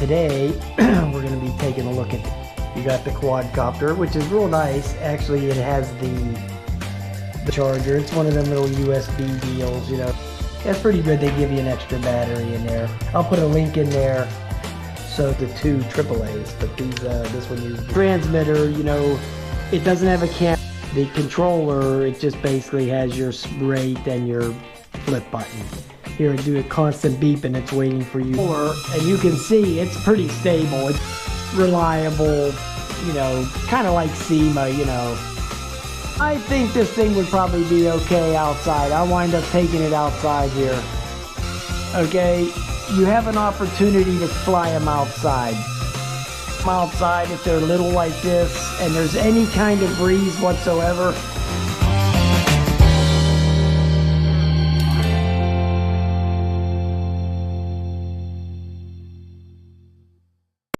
Today we're going to be taking a look at, you got the quadcopter, which is real nice. Actually, it has the charger. It's one of them little USB deals, you know. That's pretty good. They give you an extra battery in there. I'll put a link in there. So the two AAAs, but these this one uses the transmitter. You know, it doesn't have a camera. The controller, it just basically has your rate and your flip button. Here, do a constant beep and it's waiting for you. And you can see it's pretty stable. It's reliable, you know, kind of like SEMA, you know. I think this thing would probably be okay outside. I'll wind up taking it outside here. Okay, you have an opportunity to fly them outside. Outside, if they're little like this and there's any kind of breeze whatsoever,